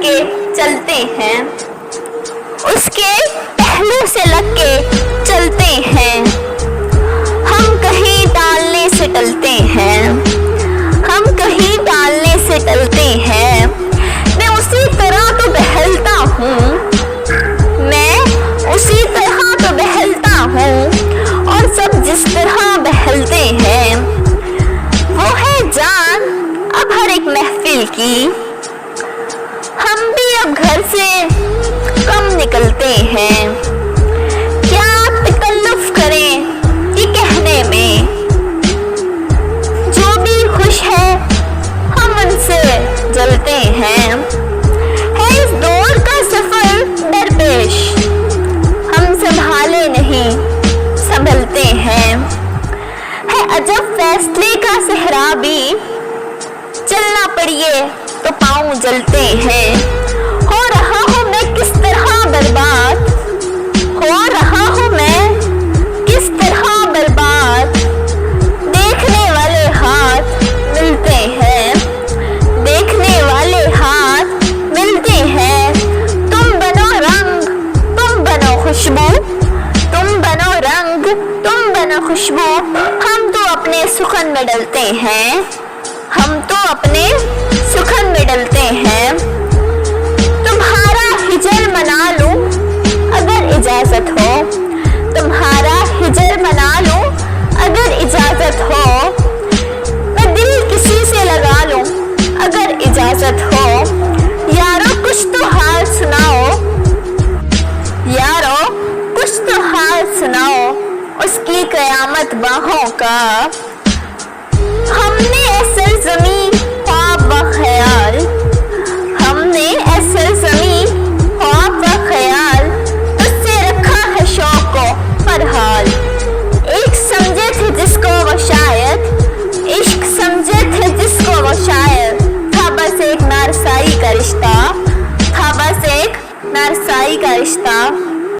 के चलते हैं, उसके पहलू से लग के चलते हैं। हम कहीं टालने से टलते हैं, हम कहीं टालने से टलते हैं। मैं उसी तरह तो बहलता हूँ, मैं उसी तरह तो बहलता हूँ, और सब जिस तरह बहलते हैं। वो है जान अब हर एक महफिल की, हम भी अब घर से कम निकलते हैं। क्या तकल्लुफ करें ये कहने में, जो भी खुश है हम उनसे जलते हैं। है इस दौर का सफर दरपेश, हम संभाले नहीं संभलते हैं। है अजब फैसले का सहरा भी, चलना पड़िए तो पाँव जलते हैं। हो रहा हूँ मैं किस तरह बर्बाद, हो रहा हूँ मैं किस तरह बर्बाद। देखने वाले हाथ मिलते हैं, देखने वाले हाथ मिलते हैं। तुम बनो रंग, तुम बनो खुशबू, तुम बनो रंग, तुम बनो खुशबू। हम तो अपने सुखन में डलते हैं, हम तो अपने सुखन में डलते हैं। तुम्हारा हिजर मना लूं अगर इजाजत हो, तुम्हारा हिजर मना लूं अगर इजाजत हो। मैं दिल किसी से लगा लूं अगर इजाजत हो। यारो कुछ तो हाल सुनाओ, यारो कुछ तो हाल सुनाओ उसकी कयामत बाहों का। हमने ऐसे ज़मीं ख्वाब व ख्याल, हमने ऐसे ज़मीं ख्वाब व ख्याल, तुझसे रखा है शौक़ हर हाल। एक समझे थे जिसको वो शायद, इश्क समझे थे जिसको वो शायद। था बस एक नारसाई का रिश्ता, था बस एक नारसाई का रिश्ता।